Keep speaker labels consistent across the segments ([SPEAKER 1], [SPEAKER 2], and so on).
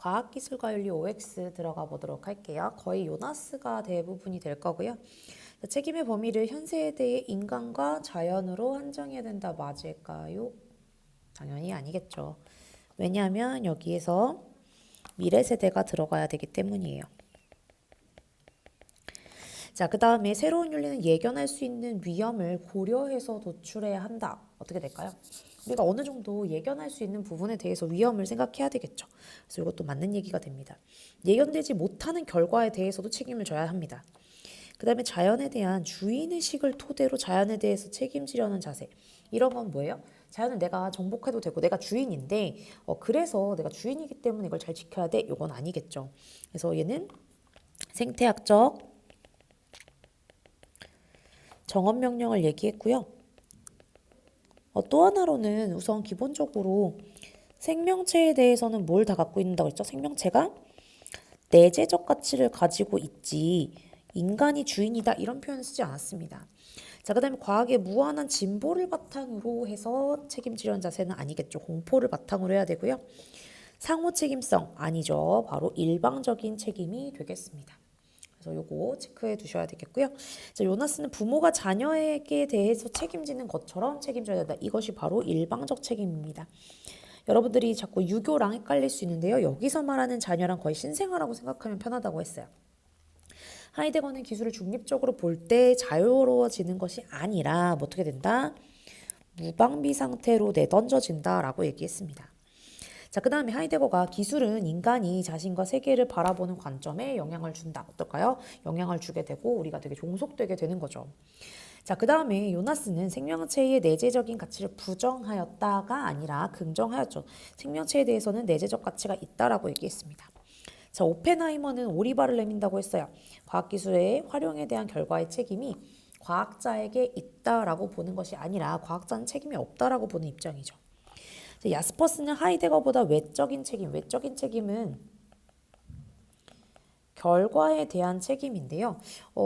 [SPEAKER 1] 과학기술과윤리 OX 들어가 보도록 할게요. 거의 요나스가 대부분이 될 거고요. 책임의 범위를 현세대의 인간과 자연으로 한정해야 된다. 맞을까요? 당연히 아니겠죠. 왜냐하면 여기에서 미래 세대가 들어가야 되기 때문이에요. 자, 그 다음에 새로운 윤리는 예견할 수 있는 위험을 고려해서 도출해야 한다. 어떻게 될까요? 우리가 어느 정도 예견할 수 있는 부분에 대해서 위험을 생각해야 되겠죠. 그래서 이것도 맞는 얘기가 됩니다. 예견되지 못하는 결과에 대해서도 책임을 져야 합니다. 그 다음에 자연에 대한 주인의식을 토대로 자연에 대해서 책임지려는 자세. 이런 건 뭐예요? 자연은 내가 정복해도 되고 내가 주인인데 그래서 내가 주인이기 때문에 이걸 잘 지켜야 돼. 이건 아니겠죠. 그래서 얘는 생태학적 정언명령을 얘기했고요. 또 하나로는 우선 기본적으로 생명체에 대해서는 뭘 다 갖고 있는다고 했죠? 생명체가 내재적 가치를 가지고 있지 인간이 주인이다 이런 표현을 쓰지 않았습니다. 자, 그 다음에 과학의 무한한 진보를 바탕으로 해서 책임지려는 자세는 아니겠죠. 공포를 바탕으로 해야 되고요. 상호 책임성 아니죠. 바로 일방적인 책임이 되겠습니다. 그래서 요거 체크해 두셔야 되겠고요. 자, 요나스는 부모가 자녀에게 대해서 책임지는 것처럼 책임져야 된다. 이것이 바로 일방적 책임입니다. 여러분들이 자꾸 유교랑 헷갈릴 수 있는데요. 여기서 말하는 자녀랑 거의 신생아라고 생각하면 편하다고 했어요. 하이데거는 기술을 중립적으로 볼 때 자유로워지는 것이 아니라 어떻게 된다? 무방비 상태로 내던져진다라고 얘기했습니다. 자, 그 다음에 하이데거가 기술은 인간이 자신과 세계를 바라보는 관점에 영향을 준다. 어떨까요? 영향을 주게 되고 우리가 되게 종속되게 되는 거죠. 자, 그 다음에 요나스는 생명체의 내재적인 가치를 부정하였다가 아니라 긍정하였죠. 생명체에 대해서는 내재적 가치가 있다라고 얘기했습니다. 자, 오펜하이머는 오리발을 내민다고 했어요. 과학기술의 활용에 대한 결과의 책임이 과학자에게 있다라고 보는 것이 아니라 과학자는 책임이 없다라고 보는 입장이죠. 야스퍼스는 하이데거보다 외적인 책임은 결과에 대한 책임인데요.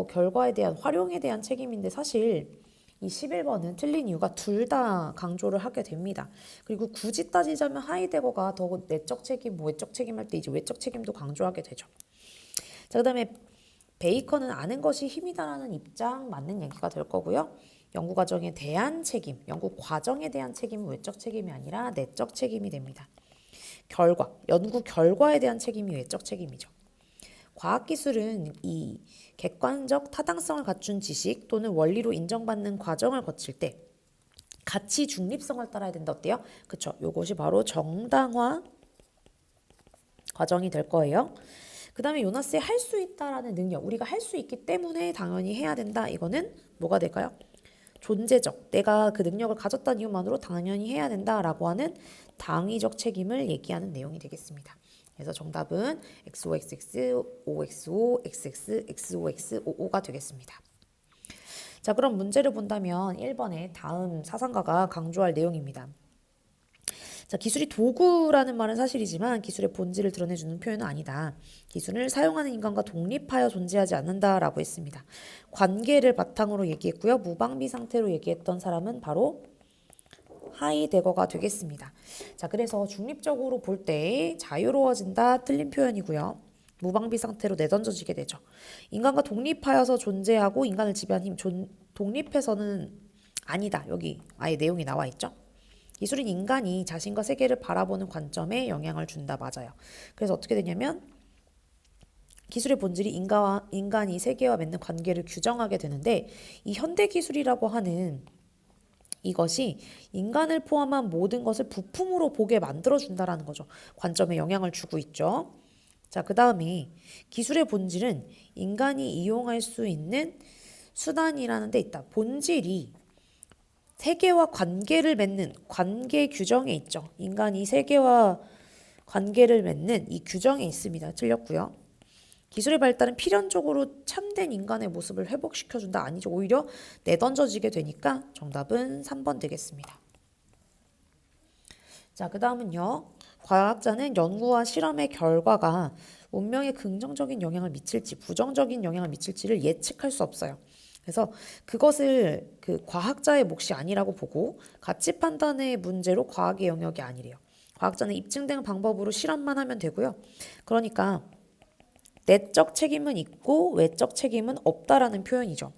[SPEAKER 1] 결과에 대한 활용에 대한 책임인데 사실 이 11번은 틀린 이유가 둘 다 강조를 하게 됩니다. 그리고 굳이 따지자면 하이데거가 더 내적 책임, 외적 책임 할 때 이제 외적 책임도 강조하게 되죠. 자, 그다음에 베이컨은 아는 것이 힘이다라는 입장 맞는 얘기가 될 거고요. 연구 과정에 대한 책임, 연구 과정에 대한 책임은 외적 책임이 아니라 내적 책임이 됩니다. 연구 결과에 대한 책임이 외적 책임이죠. 과학기술은 이 객관적 타당성을 갖춘 지식 또는 원리로 인정받는 과정을 거칠 때 가치 중립성을 따라야 된다. 어때요? 그쵸? 요것이 바로 정당화 과정이 될 거예요. 그 다음에 요나스의 할 수 있다라는 능력, 우리가 할 수 있기 때문에 당연히 해야 된다. 이거는 뭐가 될까요? 존재적, 내가 그 능력을 가졌다는 이유만으로 당연히 해야 된다라고 하는 당위적 책임을 얘기하는 내용이 되겠습니다. 그래서 정답은 XOXX, OXO, XX, XOX, OO가 되겠습니다. 자, 그럼 문제를 본다면 1번에 다음 사상가가 강조할 내용입니다. 자, 기술이 도구라는 말은 사실이지만 기술의 본질을 드러내주는 표현은 아니다. 기술을 사용하는 인간과 독립하여 존재하지 않는다라고 했습니다. 관계를 바탕으로 얘기했고요. 무방비 상태로 얘기했던 사람은 바로 하이데거가 되겠습니다. 자, 그래서 중립적으로 볼 때 자유로워진다 틀린 표현이고요. 무방비 상태로 내던져지게 되죠. 인간과 독립하여서 존재하고 인간을 지배한 힘, 독립해서는 아니다. 여기 아예 내용이 나와 있죠. 기술은 인간이 자신과 세계를 바라보는 관점에 영향을 준다. 맞아요. 그래서 어떻게 되냐면 기술의 본질이 인간이 세계와 맺는 관계를 규정하게 되는데 이 현대기술이라고 하는 이것이 인간을 포함한 모든 것을 부품으로 보게 만들어준다라는 거죠. 관점에 영향을 주고 있죠. 자, 그 다음에 기술의 본질은 인간이 이용할 수 있는 수단이라는 데 있다. 본질이 세계와 관계를 맺는 관계 규정에 있죠. 인간이 세계와 관계를 맺는 이 규정에 있습니다. 틀렸고요. 기술의 발달은 필연적으로 참된 인간의 모습을 회복시켜준다. 아니죠. 오히려 내던져지게 되니까 정답은 3번 되겠습니다. 자, 그 다음은요. 과학자는 연구와 실험의 결과가 운명에 긍정적인 영향을 미칠지 부정적인 영향을 미칠지를 예측할 수 없어요. 그래서 그것을 그 과학자의 몫이 아니라고 보고 가치 판단의 문제로 과학의 영역이 아니래요. 과학자는 입증된 방법으로 실험만 하면 되고요. 그러니까 내적 책임은 있고 외적 책임은 없다라는 표현이죠.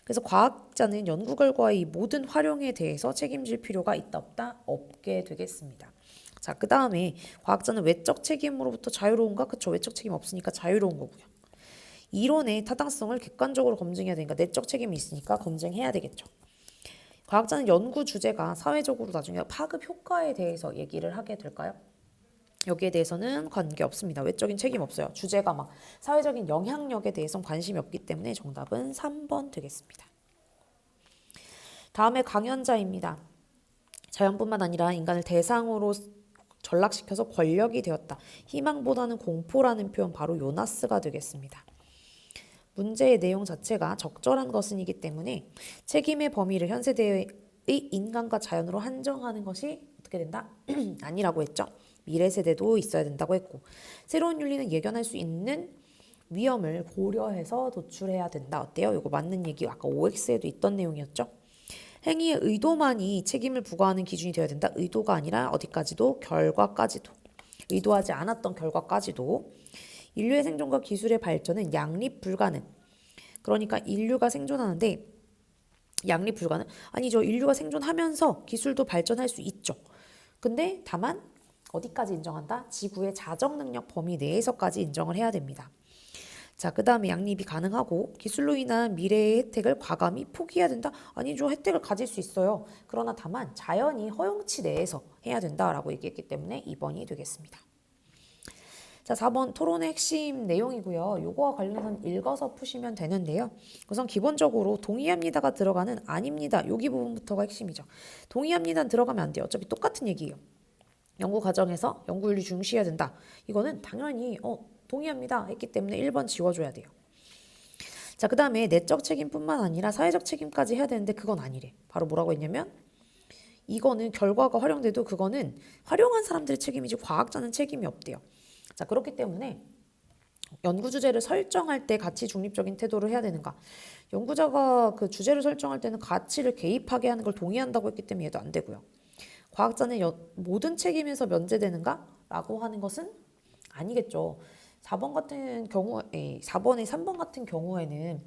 [SPEAKER 1] 그래서 과학자는 연구 결과의 이 모든 활용에 대해서 책임질 필요가 있다 없다 없게 되겠습니다. 자, 그 다음에 과학자는 외적 책임으로부터 자유로운가? 그쵸, 외적 책임 없으니까 자유로운 거고요. 이론의 타당성을 객관적으로 검증해야 되니까 내적 책임이 있으니까 검증해야 되겠죠. 과학자는 연구 주제가 사회적으로 나중에 파급 효과에 대해서 얘기를 하게 될까요? 여기에 대해서는 관계없습니다. 외적인 책임 없어요. 주제가 막 사회적인 영향력에 대해서는 관심이 없기 때문에 정답은 3번 되겠습니다. 다음에 강연자입니다. 자연뿐만 아니라 인간을 대상으로 전락시켜서 권력이 되었다. 희망보다는 공포라는 표현 바로 요나스가 되겠습니다. 문제의 내용 자체가 적절한 것은이기 때문에 책임의 범위를 현 세대의 인간과 자연으로 한정하는 것이 어떻게 된다? 아니라고 했죠. 미래 세대도 있어야 된다고 했고 새로운 윤리는 예견할 수 있는 위험을 고려해서 도출해야 된다. 어때요? 이거 맞는 얘기 아까 OX에도 있던 내용이었죠. 행위의 의도만이 책임을 부과하는 기준이 되어야 된다. 의도가 아니라 어디까지도 결과까지도 의도하지 않았던 결과까지도 인류의 생존과 기술의 발전은 양립 불가능. 그러니까 인류가 생존하는데 양립 불가능? 아니죠. 인류가 생존하면서 기술도 발전할 수 있죠. 근데 다만 어디까지 인정한다? 지구의 자정 능력 범위 내에서까지 인정을 해야 됩니다. 자, 그 다음에 양립이 가능하고 기술로 인한 미래의 혜택을 과감히 포기해야 된다? 아니죠. 혜택을 가질 수 있어요. 그러나 다만 자연이 허용치 내에서 해야 된다라고 얘기했기 때문에 2번이 되겠습니다. 자, 4번 토론의 핵심 내용이고요. 요거와 관련해서 읽어서 푸시면 되는데요. 우선 기본적으로 동의합니다가 들어가는 아닙니다. 여기 부분부터가 핵심이죠. 동의합니다는 들어가면 안 돼요. 어차피 똑같은 얘기예요. 연구 과정에서 연구윤리 중시해야 된다. 이거는 당연히 동의합니다 했기 때문에 1번 지워줘야 돼요. 자, 그 다음에 내적 책임뿐만 아니라 사회적 책임까지 해야 되는데 그건 아니래. 바로 뭐라고 했냐면 이거는 결과가 활용돼도 그거는 활용한 사람들의 책임이지 과학자는 책임이 없대요. 자, 그렇기 때문에 연구 주제를 설정할 때 가치 중립적인 태도를 해야 되는가? 연구자가 그 주제를 설정할 때는 가치를 개입하게 하는 걸 동의한다고 했기 때문에 얘도 안 되고요. 과학자는 모든 책임에서 면제되는가? 라고 하는 것은 아니겠죠. 4번 같은 경우에 4번에 3번 같은 경우에는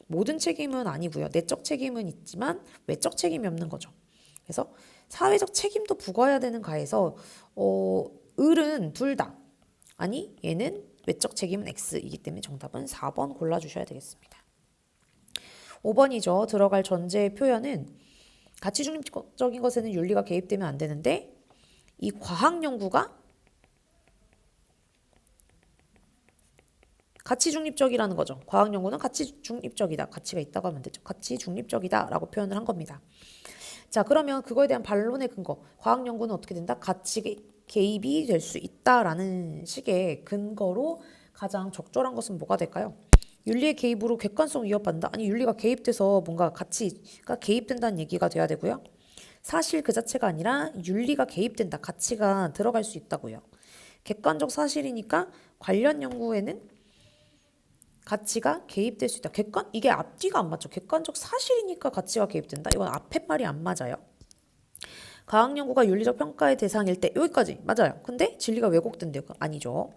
[SPEAKER 1] 모든 책임은 아니고요. 내적 책임은 있지만 외적 책임이 없는 거죠. 그래서 사회적 책임도 부과해야 되는 가에서 을은 둘 다. 아니 얘는 외적 책임은 X이기 때문에 정답은 4번 골라주셔야 되겠습니다. 5번이죠. 들어갈 전제의 표현은 가치 중립적인 것에는 윤리가 개입되면 안 되는데 이 과학 연구가 가치 중립적이라는 거죠. 과학 연구는 가치 중립적이다. 가치가 있다고 하면 되죠. 가치 중립적이다 라고 표현을 한 겁니다. 자, 그러면 그거에 대한 반론의 근거. 과학 연구는 어떻게 된다? 가치 개입이 될 수 있다라는 식의 근거로 가장 적절한 것은 뭐가 될까요? 윤리의 개입으로 객관성 위협받는다. 아니 윤리가 개입돼서 뭔가 가치가 개입된다는 얘기가 돼야 되고요. 사실 그 자체가 아니라 윤리가 개입된다. 가치가 들어갈 수 있다고요. 객관적 사실이니까 관련 연구에는 가치가 개입될 수 있다. 이게 앞뒤가 안 맞죠. 객관적 사실이니까 가치가 개입된다. 이건 앞에 말이 안 맞아요. 과학 연구가 윤리적 평가의 대상일 때 여기까지 맞아요. 근데 진리가 왜곡된대요. 아니죠.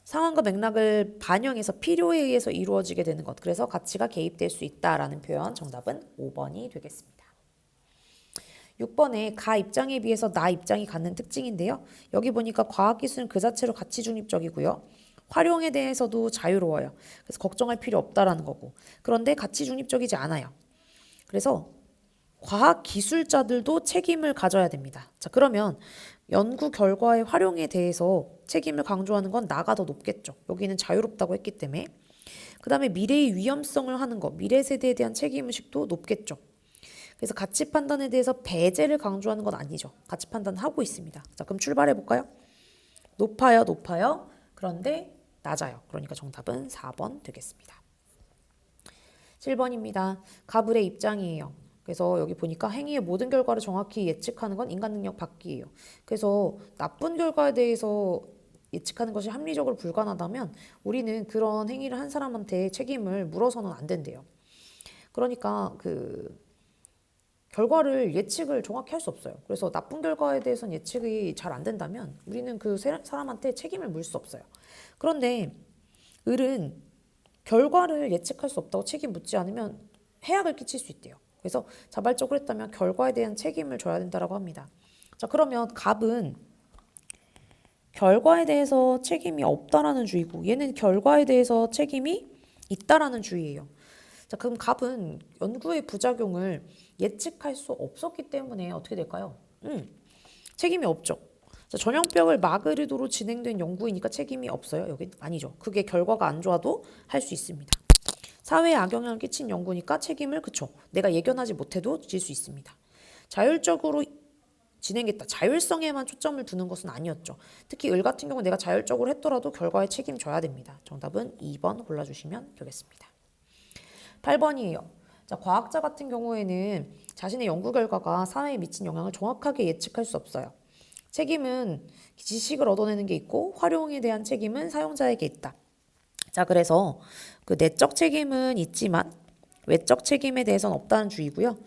[SPEAKER 1] 상황과 맥락을 반영해서 필요에 의해서 이루어지게 되는 것. 그래서 가치가 개입될 수 있다라는 표현. 정답은 5번이 되겠습니다. 6번에 가 입장에 비해서 나 입장이 갖는 특징인데요. 여기 보니까 과학기술은 그 자체로 가치 중립적이고요. 활용에 대해서도 자유로워요. 그래서 걱정할 필요 없다라는 거고. 그런데 가치 중립적이지 않아요. 그래서 과학 기술자들도 책임을 가져야 됩니다. 자, 그러면 연구 결과의 활용에 대해서 책임을 강조하는 건 나가 더 높겠죠. 여기는 자유롭다고 했기 때문에. 그 다음에 미래의 위험성을 하는 거, 미래 세대에 대한 책임의식도 높겠죠. 그래서 가치 판단에 대해서 배제를 강조하는 건 아니죠. 가치 판단하고 있습니다. 자, 그럼 출발해 볼까요? 높아요, 높아요. 그런데 낮아요. 그러니까 정답은 4번 되겠습니다. 7번입니다. 가불의 입장이에요. 그래서 여기 보니까 행위의 모든 결과를 정확히 예측하는 건 인간 능력 밖이에요. 그래서 나쁜 결과에 대해서 예측하는 것이 합리적으로 불가능하다면 우리는 그런 행위를 한 사람한테 책임을 물어서는 안 된대요. 그러니까 결과를 예측을 정확히 할 수 없어요. 그래서 나쁜 결과에 대해서는 예측이 잘 안 된다면 우리는 그 사람한테 책임을 물 수 없어요. 그런데 을은 결과를 예측할 수 없다고 책임 묻지 않으면 해악을 끼칠 수 있대요. 그래서 자발적으로 했다면 결과에 대한 책임을 져야 된다고 합니다. 자, 그러면 갑은 결과에 대해서 책임이 없다라는 주의고 얘는 결과에 대해서 책임이 있다라는 주의예요. 자, 그럼 갑은 연구의 부작용을 예측할 수 없었기 때문에 어떻게 될까요? 책임이 없죠. 자, 전염병을 막을 의도로 진행된 연구이니까 책임이 없어요. 여기 아니죠. 그게 결과가 안 좋아도 할 수 있습니다. 사회에 악영향을 끼친 연구니까 책임을 그쵸. 내가 예견하지 못해도 질 수 있습니다. 자율적으로 진행했다. 자율성에만 초점을 두는 것은 아니었죠. 특히 을 같은 경우 내가 자율적으로 했더라도 결과에 책임져야 됩니다. 정답은 2번 골라주시면 되겠습니다. 8번이에요. 자, 과학자 같은 경우에는 자신의 연구 결과가 사회에 미친 영향을 정확하게 예측할 수 없어요. 책임은 지식을 얻어내는 게 있고 활용에 대한 책임은 사용자에게 있다. 자, 그래서 그 내적 책임은 있지만 외적 책임에 대해서는 없다는 주의고요.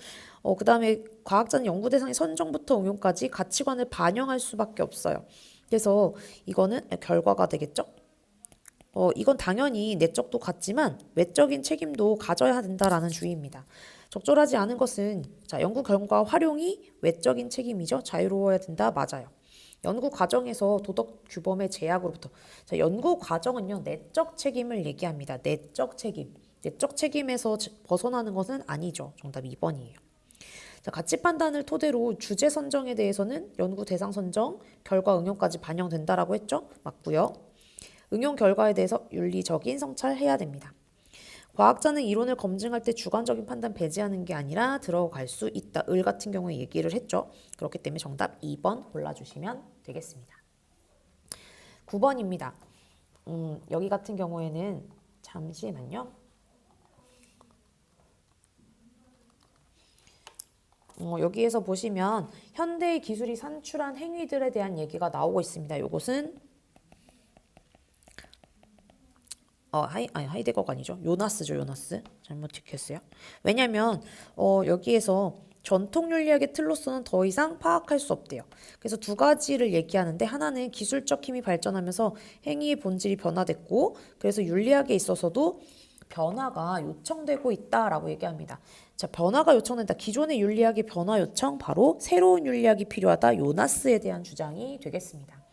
[SPEAKER 1] 그 다음에 과학자는 연구 대상의 선정부터 응용까지 가치관을 반영할 수밖에 없어요. 그래서 이거는 결과가 되겠죠? 이건 당연히 내적도 같지만 외적인 책임도 가져야 된다라는 주의입니다. 적절하지 않은 것은 자, 연구 결과 활용이 외적인 책임이죠. 자유로워야 된다. 맞아요. 연구 과정에서 도덕 규범의 제약으로부터 자, 연구 과정은요. 내적 책임을 얘기합니다. 내적 책임. 내적 책임에서 벗어나는 것은 아니죠. 정답 2번이에요. 자, 가치 판단을 토대로 주제 선정에 대해서는 연구 대상 선정, 결과 응용까지 반영된다라고 했죠. 맞고요. 응용 결과에 대해서 윤리적인 성찰해야 됩니다. 과학자는 이론을 검증할 때 주관적인 판단 배제하는 게 아니라 들어갈 수 있다. 을 같은 경우에 얘기를 했죠. 그렇기 때문에 정답 2번 골라주시면 되겠습니다. 9번입니다. 여기 같은 경우에는 잠시만요. 여기에서 보시면 현대의 기술이 산출한 행위들에 대한 얘기가 나오고 있습니다. 이것은 하이데거가 아니죠. 요나스죠. 요나스. 잘못 찍혔어요. 왜냐면 여기에서 전통 윤리학의 틀로서는 더 이상 파악할 수 없대요. 그래서 두 가지를 얘기하는데 하나는 기술적 힘이 발전하면서 행위의 본질이 변화됐고 그래서 윤리학에 있어서도 변화가 요청되고 있다라고 얘기합니다. 자, 변화가 요청된다. 기존의 윤리학의 변화 요청 바로 새로운 윤리학이 필요하다. 요나스에 대한 주장이 되겠습니다.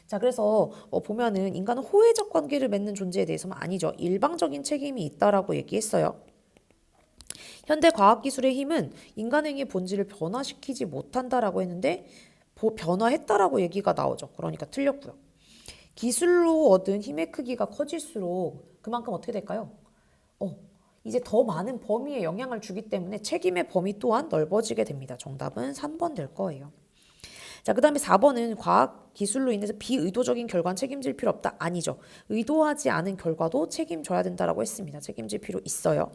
[SPEAKER 1] 자, 그래서 보면은 인간은 호혜적 관계를 맺는 존재에 대해서는 아니죠. 일방적인 책임이 있다라고 얘기했어요. 현대 과학기술의 힘은 인간 행위의 본질을 변화시키지 못한다라고 했는데 변화했다라고 얘기가 나오죠. 그러니까 틀렸고요. 기술로 얻은 힘의 크기가 커질수록 그만큼 어떻게 될까요? 이제 더 많은 범위에 영향을 주기 때문에 책임의 범위 또한 넓어지게 됩니다. 정답은 3번 될 거예요. 자, 그 다음에 4번은 과학 기술로 인해서 비의도적인 결과는 책임질 필요 없다. 아니죠. 의도하지 않은 결과도 책임져야 된다라고 했습니다. 책임질 필요 있어요.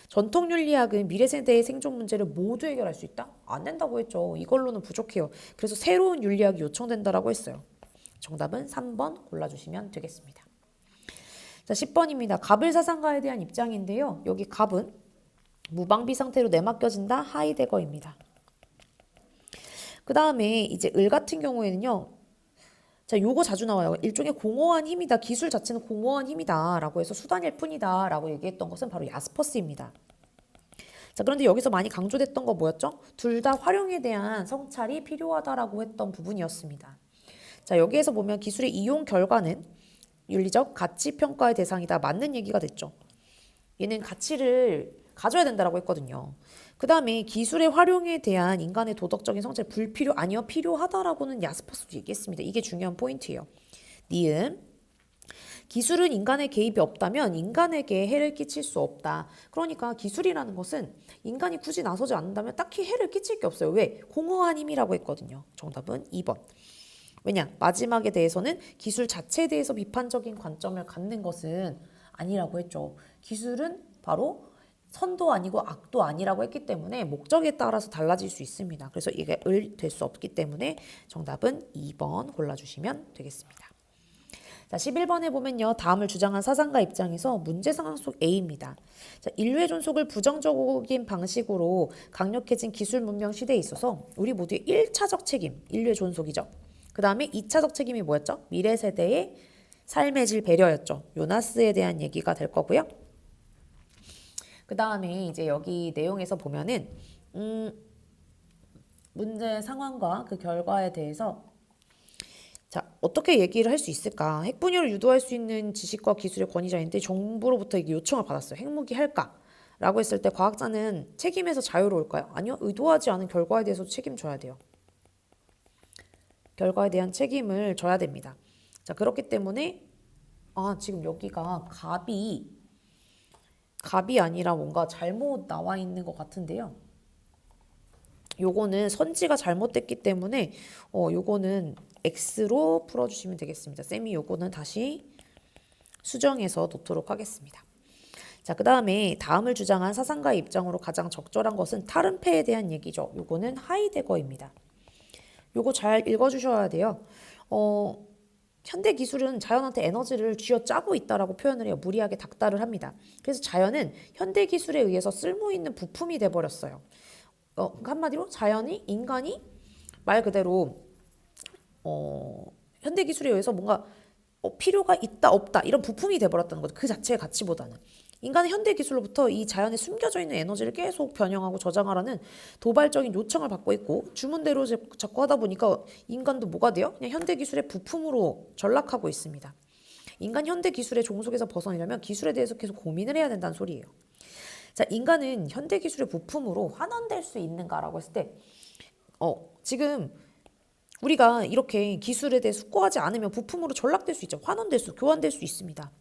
[SPEAKER 1] 전통 윤리학은 미래 세대의 생존 문제를 모두 해결할 수 있다? 안 된다고 했죠. 이걸로는 부족해요. 그래서 새로운 윤리학이 요청된다라고 했어요. 정답은 3번 골라주시면 되겠습니다. 자, 10번입니다. 갑을 사상가에 대한 입장인데요. 여기 갑은 무방비 상태로 내맡겨진다. 하이데거입니다. 그 다음에 이제 을 같은 경우에는요. 자, 요거 자주 나와요. 일종의 공허한 힘이다. 기술 자체는 공허한 힘이다. 라고 해서 수단일 뿐이다. 라고 얘기했던 것은 바로 야스퍼스입니다. 자, 그런데 여기서 많이 강조됐던 거 뭐였죠? 둘 다 활용에 대한 성찰이 필요하다라고 했던 부분이었습니다. 자, 여기에서 보면 기술의 이용 결과는 윤리적 가치 평가의 대상이다. 맞는 얘기가 됐죠. 얘는 가치를 가져야 된다라고 했거든요. 그 다음에 기술의 활용에 대한 인간의 도덕적인 성찰 불필요 아니요 필요하다라고는 야스퍼스도 얘기했습니다. 이게 중요한 포인트예요. 니은 기술은 인간의 개입이 없다면 인간에게 해를 끼칠 수 없다. 그러니까 기술이라는 것은 인간이 굳이 나서지 않는다면 딱히 해를 끼칠 게 없어요. 왜? 공허한 힘이라고 했거든요. 정답은 2번. 왜냐? 마지막에 대해서는 기술 자체에 대해서 비판적인 관점을 갖는 것은 아니라고 했죠. 기술은 바로 선도 아니고 악도 아니라고 했기 때문에 목적에 따라서 달라질 수 있습니다. 그래서 이게 을 될 수 없기 때문에 정답은 2번 골라주시면 되겠습니다. 자, 11번에 보면요. 다음을 주장한 사상가 입장에서 문제 상황 속 A입니다. 자, 인류의 존속을 부정적인 방식으로 강력해진 기술 문명 시대에 있어서 우리 모두의 1차적 책임, 인류의 존속이죠. 그 다음에 2차적 책임이 뭐였죠? 미래 세대의 삶의 질 배려였죠. 요나스에 대한 얘기가 될 거고요. 그 다음에 이제 여기 내용에서 보면은 문제 상황과 그 결과에 대해서 자, 어떻게 얘기를 할 수 있을까? 핵분열을 유도할 수 있는 지식과 기술의 권위자인데 정부로부터 이게 요청을 받았어요. 핵무기 할까? 라고 했을 때 과학자는 책임에서 자유로울까요? 아니요. 의도하지 않은 결과에 대해서 책임져야 돼요. 결과에 대한 책임을 져야 됩니다. 자, 그렇기 때문에 지금 여기가 갑이 아니라 뭔가 잘못 나와 있는 것 같은데요. 요거는 선지가 잘못됐기 때문에 요거는 X로 풀어주시면 되겠습니다. 쌤이 요거는 다시 수정해서 놓도록 하겠습니다. 자, 그 다음에 다음을 주장한 사상가의 입장으로 가장 적절한 것은 타른페에 대한 얘기죠. 요거는 하이데거입니다. 요거 잘 읽어주셔야 돼요. 현대 기술은 자연한테 에너지를 쥐어짜고 있다라고 표현을 해요. 무리하게 닥달을 합니다. 그래서 자연은 현대 기술에 의해서 쓸모있는 부품이 돼버렸어요. 한마디로 인간이 말 그대로 현대 기술에 의해서 뭔가 필요가 있다 없다 이런 부품이 돼버렸다는 거죠. 그 자체의 가치보다는. 인간은 현대 기술로부터 이 자연에 숨겨져 있는 에너지를 계속 변형하고 저장하라는 도발적인 요청을 받고 있고 주문대로 자꾸 하다 보니까 인간도 뭐가 돼요? 그냥 현대 기술의 부품으로 전락하고 있습니다. 인간 현대 기술의 종속에서 벗어나려면 기술에 대해서 계속 고민을 해야 된다는 소리예요. 자, 인간은 현대 기술의 부품으로 환원될 수 있는가라고 했을 때 지금 우리가 이렇게 기술에 대해 숙고하지 않으면 부품으로 전락될 수 있죠. 교환될 수 있습니다.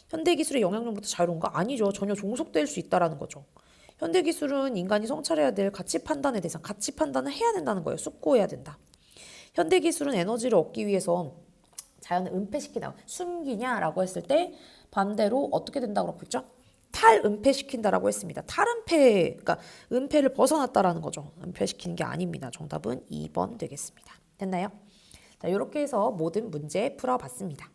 [SPEAKER 1] 현대 기술의 영향력부터 자유로운가? 아니죠. 전혀 종속될 수 있다라는 거죠. 현대 기술은 인간이 성찰해야 될 가치 판단의 대상, 가치 판단을 해야 된다는 거예요. 숙고해야 된다. 현대 기술은 에너지를 얻기 위해서 자연을 은폐시키다, 숨기냐라고 했을 때 반대로 어떻게 된다고 그러고 있죠? 탈은폐시킨다라고 했습니다. 그러니까 은폐를 벗어났다라는 거죠. 은폐시키는 게 아닙니다. 정답은 2번 되겠습니다. 됐나요? 자, 이렇게 해서 모든 문제 풀어봤습니다.